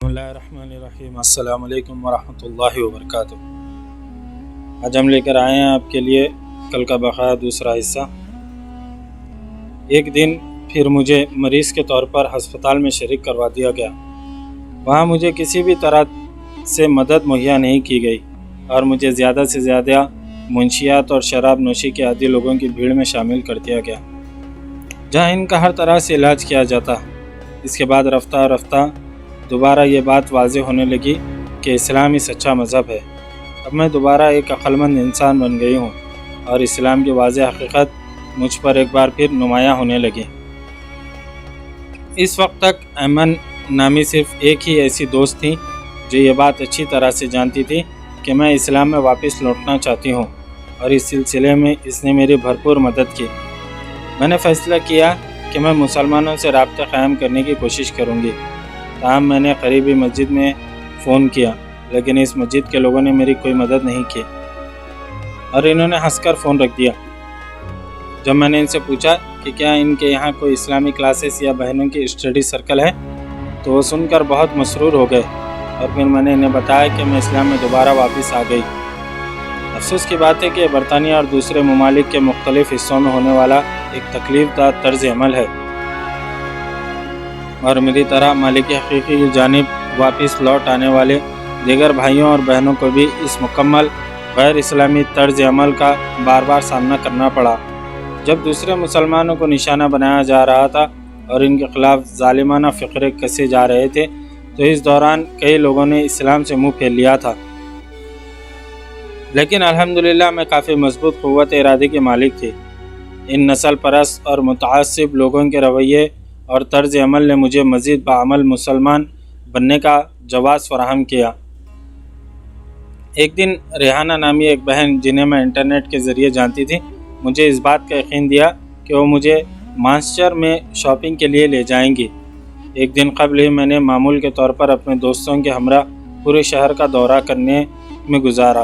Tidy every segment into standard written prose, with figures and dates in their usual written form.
اللہ الرحمن الرحیم۔ السلام علیکم ورحمۃ اللہ وبرکاتہ۔ آج ہم لے کر آئے ہیں آپ کے لیے کل کا بقایا دوسرا حصہ۔ ایک دن پھر مجھے مریض کے طور پر ہسپتال میں شریک کروا دیا گیا۔ وہاں مجھے کسی بھی طرح سے مدد مہیا نہیں کی گئی اور مجھے زیادہ سے زیادہ منشیات اور شراب نوشی کے عادی لوگوں کی بھیڑ میں شامل کر دیا گیا، جہاں ان کا ہر طرح سے علاج کیا جاتا۔ اس کے بعد رفتہ رفتہ دوبارہ یہ بات واضح ہونے لگی کہ اسلام ہی سچا مذہب ہے۔ اب میں دوبارہ ایک عقل مند انسان بن گئی ہوں اور اسلام کی واضح حقیقت مجھ پر ایک بار پھر نمایاں ہونے لگی۔ اس وقت تک ایمن نامی صرف ایک ہی ایسی دوست تھی جو یہ بات اچھی طرح سے جانتی تھی کہ میں اسلام میں واپس لوٹنا چاہتی ہوں، اور اس سلسلے میں اس نے میری بھرپور مدد کی۔ میں نے فیصلہ کیا کہ میں مسلمانوں سے رابطہ قائم کرنے کی کوشش کروں گی۔ تاہم میں نے قریبی مسجد میں فون کیا، لیکن اس مسجد کے لوگوں نے میری کوئی مدد نہیں کی اور انہوں نے ہنس کر فون رکھ دیا۔ جب میں نے ان سے پوچھا کہ کیا ان کے یہاں کوئی اسلامی کلاسز یا بہنوں کی اسٹڈی سرکل ہے، تو وہ سن کر بہت مسرور ہو گئے، اور پھر میں نے انہیں بتایا کہ میں اسلام میں دوبارہ واپس آ گئی۔ افسوس کی بات ہے کہ برطانیہ اور دوسرے ممالک کے مختلف حصوں میں ہونے والا ایک تکلیف دہ طرز عمل ہے، اور میری طرح مالک حقیقی کی جانب واپس لوٹ آنے والے دیگر بھائیوں اور بہنوں کو بھی اس مکمل غیر اسلامی طرز عمل کا بار بار سامنا کرنا پڑا۔ جب دوسرے مسلمانوں کو نشانہ بنایا جا رہا تھا اور ان کے خلاف ظالمانہ فقرے کسے جا رہے تھے، تو اس دوران کئی لوگوں نے اسلام سے منہ پھیر لیا تھا۔ لیکن الحمدللہ میں کافی مضبوط قوت ارادے کی مالک تھی۔ ان نسل پرست اور متعصب لوگوں کے رویے اور طرز عمل نے مجھے مزید باعمل مسلمان بننے کا جواز فراہم کیا۔ ایک دن ریحانہ نامی ایک بہن، جنہیں میں انٹرنیٹ کے ذریعے جانتی تھی، مجھے اس بات کا یقین دیا کہ وہ مجھے مانچسٹر میں شاپنگ کے لیے لے جائیں گی۔ ایک دن قبل ہی میں نے معمول کے طور پر اپنے دوستوں کے ہمراہ پورے شہر کا دورہ کرنے میں گزارا۔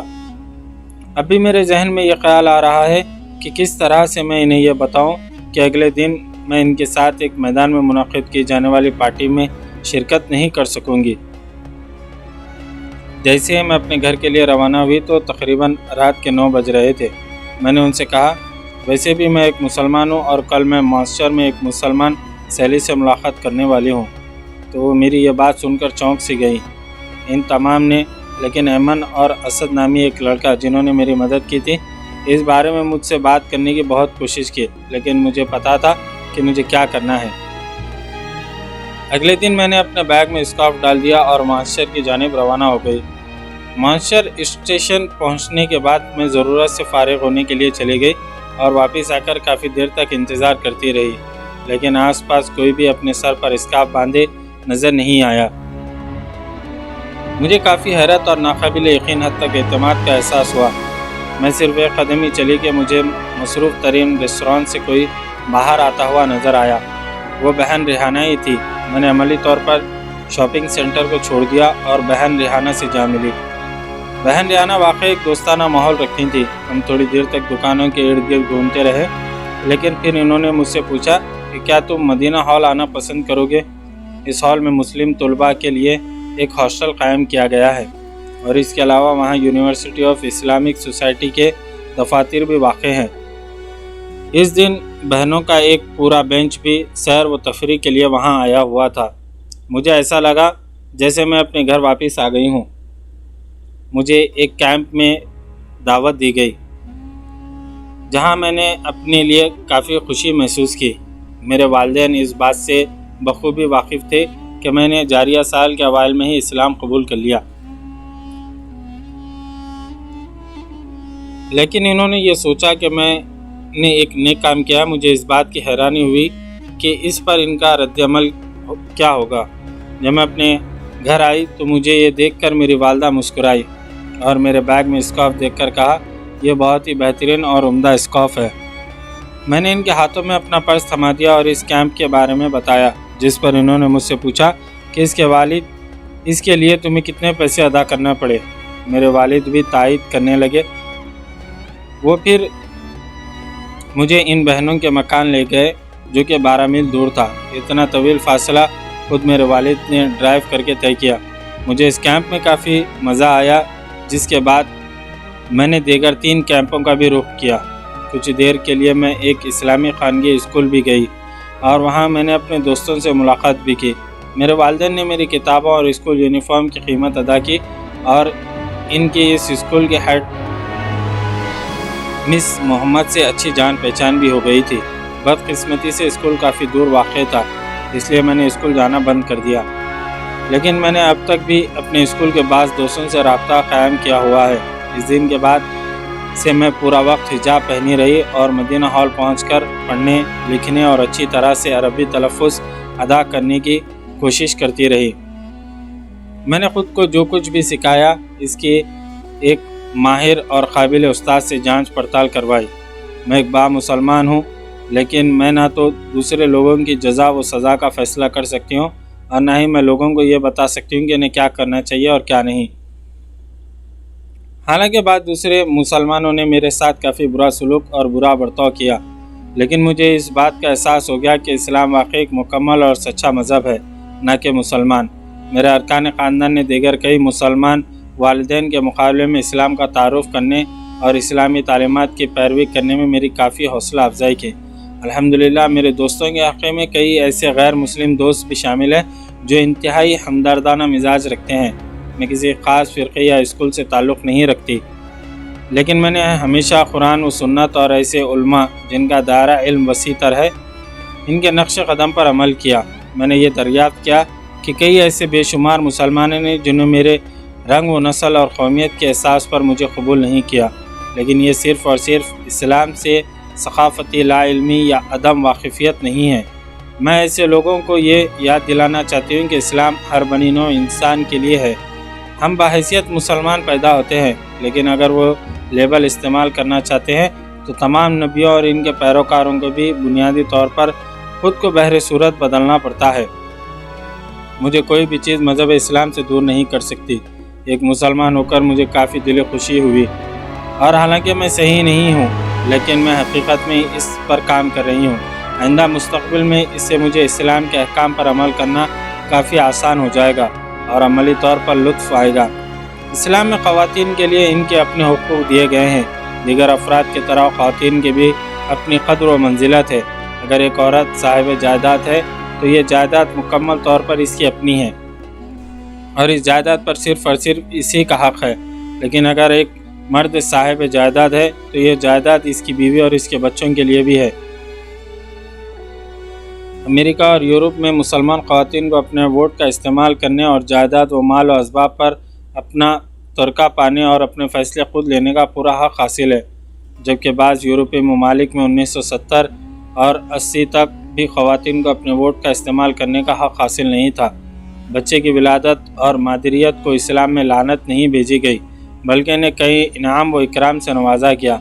اب بھی میرے ذہن میں یہ خیال آ رہا ہے کہ کس طرح سے میں انہیں یہ بتاؤں کہ اگلے دن میں ان کے ساتھ ایک میدان میں منعقد کی جانے والی پارٹی میں شرکت نہیں کر سکوں گی۔ جیسے ہی میں اپنے گھر کے لیے روانہ ہوئی تو تقریباً رات کے 9 بج رہے تھے۔ میں نے ان سے کہا، ویسے بھی میں ایک مسلمان ہوں اور کل میں مانچسٹر میں ایک مسلمان سیلی سے ملاقات کرنے والی ہوں۔ تو وہ میری یہ بات سن کر چونک سی گئی۔ ان تمام نے، لیکن ایمن اور اسد نامی ایک لڑکا جنہوں نے میری مدد کی تھی، اس بارے میں مجھ سے بات کرنے کی بہت کوشش کی، لیکن مجھے پتا تھا کہ مجھے کیا کرنا ہے۔ اگلے دن میں نے اپنے بیگ میں اسکارف ڈال دیا اور مانچسٹر کی جانب روانہ ہو گئی۔ مانچسٹر اسٹیشن پہنچنے کے بعد میں ضرورت سے فارغ ہونے کے لیے چلی گئی اور واپس آ کر کافی دیر تک انتظار کرتی رہی، لیکن آس پاس کوئی بھی اپنے سر پر اسکارف باندھے نظر نہیں آیا۔ مجھے کافی حیرت اور ناقابل یقین حد تک اعتماد کا احساس ہوا۔ میں صرف ایک قدم ہی چلی کہ مجھے مصروف ترین ریسٹوران سے کوئی باہر آتا ہوا نظر آیا۔ وہ بہن ریحانہ ہی تھی۔ میں نے عملی طور پر شاپنگ سینٹر کو چھوڑ دیا اور بہن ریحانہ سے جا ملی۔ بہن ریحانہ واقعی ایک دوستانہ ماحول رکھتی تھی۔ ہم تھوڑی دیر تک دکانوں کے ارد گرد گھومتے رہے، لیکن پھر انہوں نے مجھ سے پوچھا کہ کیا تم مدینہ ہال آنا پسند کرو گے؟ اس ہال میں مسلم طلباء کے لیے ایک ہاسٹل قائم کیا گیا ہے، اور اس کے علاوہ وہاں یونیورسٹی آف اسلامک سوسائٹی کے دفاتر بھی واقع ہیں۔ اس دن بہنوں کا ایک پورا بینچ بھی سیر و تفریح کے لیے وہاں آیا ہوا تھا۔ مجھے ایسا لگا جیسے میں اپنے گھر واپس آ گئی ہوں۔ مجھے ایک کیمپ میں دعوت دی گئی، جہاں میں نے اپنے لیے کافی خوشی محسوس کی۔ میرے والدین اس بات سے بخوبی واقف تھے کہ میں نے جاریہ سال کے اوائل میں ہی اسلام قبول کر لیا، لیکن انہوں نے یہ سوچا کہ میں نے ایک نیک کام کیا۔ مجھے اس بات کی حیرانی ہوئی کہ اس پر ان کا رد عمل کیا ہوگا۔ جب میں اپنے گھر آئی تو مجھے یہ دیکھ کر میری والدہ مسکرائی اور میرے بیگ میں اسکارف دیکھ کر کہا، یہ بہت ہی بہترین اور عمدہ اسکارف ہے۔ میں نے ان کے ہاتھوں میں اپنا پرس تھما دیا اور اس کیمپ کے بارے میں بتایا، جس پر انہوں نے مجھ سے پوچھا کہ اس کے والد اس کے لیے تمہیں کتنے پیسے ادا کرنا پڑے۔ میرے والد بھی تائید کرنے لگے۔ وہ پھر مجھے ان بہنوں کے مکان لے گئے، جو کہ 12 میل دور تھا۔ اتنا طویل فاصلہ خود میرے والد نے ڈرائیو کر کے طے کیا۔ مجھے اس کیمپ میں کافی مزہ آیا، جس کے بعد میں نے دیگر 3 کیمپوں کا بھی رخ کیا۔ کچھ دیر کے لیے میں ایک اسلامی خانگی اسکول بھی گئی اور وہاں میں نے اپنے دوستوں سے ملاقات بھی کی۔ میرے والدین نے میری کتابوں اور اسکول یونیفارم کی قیمت ادا کی اور ان کی اس اسکول کی ہیڈ مس محمد سے اچھی جان پہچان بھی ہو گئی تھی۔ بدقسمتی سے اسکول کافی دور واقع تھا، اس لیے میں نے اسکول جانا بند کر دیا، لیکن میں نے اب تک بھی اپنے اسکول کے بعض دوستوں سے رابطہ قائم کیا ہوا ہے۔ اس دن کے بعد سے میں پورا وقت حجاب پہنی رہی اور مدینہ ہال پہنچ کر پڑھنے، لکھنے اور اچھی طرح سے عربی تلفظ ادا کرنے کی کوشش کرتی رہی۔ میں نے خود کو جو کچھ بھی سکھایا اس کی ایک ماہر اور قابل استاد سے جانچ پڑتال کروائی۔ میں ایک مسلمان ہوں، لیکن میں نہ تو دوسرے لوگوں کی جزا و سزا کا فیصلہ کر سکتی ہوں اور نہ ہی میں لوگوں کو یہ بتا سکتی ہوں کہ انہیں کیا کرنا چاہیے اور کیا نہیں۔ حالانکہ بعض دوسرے مسلمانوں نے میرے ساتھ کافی برا سلوک اور برا برتاؤ کیا، لیکن مجھے اس بات کا احساس ہو گیا کہ اسلام واقعی ایک مکمل اور سچا مذہب ہے، نہ کہ مسلمان۔ میرے ارکان خاندان نے دیگر کئی مسلمان والدین کے مقابلے میں اسلام کا تعارف کرنے اور اسلامی تعلیمات کی پیروی کرنے میں میری کافی حوصلہ افزائی کی۔ الحمدللہ میرے دوستوں کے حق میں کئی ایسے غیر مسلم دوست بھی شامل ہیں جو انتہائی ہمدردانہ مزاج رکھتے ہیں۔ میں کسی خاص فرقے یا اسکول سے تعلق نہیں رکھتی، لیکن میں نے ہمیشہ قرآن و سنت اور ایسے علماء جن کا دائرہ علم وسیع تر ہے، ان کے نقش قدم پر عمل کیا۔ میں نے یہ دریافت کیا کہ کئی ایسے بے شمار مسلمانوں نے جنہوں میرے رنگ و نسل اور قومیت کے احساس پر مجھے قبول نہیں کیا، لیکن یہ صرف اور صرف اسلام سے ثقافتی لا علمی یا عدم واقفیت نہیں ہے۔ میں ایسے لوگوں کو یہ یاد دلانا چاہتی ہوں کہ اسلام ہر بنی نوع انسان کے لیے ہے۔ ہم بحیثیت مسلمان پیدا ہوتے ہیں، لیکن اگر وہ لیبل استعمال کرنا چاہتے ہیں تو تمام نبیوں اور ان کے پیروکاروں کو بھی بنیادی طور پر خود کو بہر صورت بدلنا پڑتا ہے۔ مجھے کوئی بھی چیز مذہب اسلام سے دور نہیں کر سکتی۔ ایک مسلمان ہو کر مجھے کافی دل خوشی ہوئی، اور حالانکہ میں صحیح نہیں ہوں، لیکن میں حقیقت میں اس پر کام کر رہی ہوں۔ آئندہ مستقبل میں اس سے مجھے اسلام کے احکام پر عمل کرنا کافی آسان ہو جائے گا اور عملی طور پر لطف آئے گا۔ اسلام میں خواتین کے لیے ان کے اپنے حقوق دیے گئے ہیں۔ دیگر افراد کی طرح خواتین کی بھی اپنی قدر و منزلت ہے۔ اگر ایک عورت صاحب جائیداد ہے تو یہ جائیداد مکمل طور پر اس کی اپنی ہے اور اس جائیداد پر صرف اور صرف اسی کا حق ہے، لیکن اگر ایک مرد صاحب جائیداد ہے تو یہ جائیداد اس کی بیوی اور اس کے بچوں کے لیے بھی ہے۔ امریکہ اور یورپ میں مسلمان خواتین کو اپنے ووٹ کا استعمال کرنے اور جائیداد و مال و اسباب پر اپنا ترکہ پانے اور اپنے فیصلے خود لینے کا پورا حق حاصل ہے، جبکہ بعض یورپی ممالک میں 1970 اور 80 تک بھی خواتین کو اپنے ووٹ کا استعمال کرنے کا حق حاصل نہیں تھا۔ بچے کی ولادت اور مادریت کو اسلام میں لعنت نہیں بھیجی گئی، بلکہ انہیں کئی انعام و اکرام سے نوازا گیا۔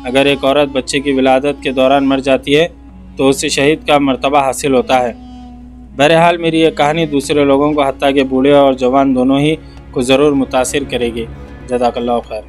اگر ایک عورت بچے کی ولادت کے دوران مر جاتی ہے تو اسے شہید کا مرتبہ حاصل ہوتا ہے۔ بہرحال میری یہ کہانی دوسرے لوگوں کو، حتیٰ کہ بوڑھے اور جوان دونوں ہی کو ضرور متاثر کرے گی۔ جزاک اللہ خیر۔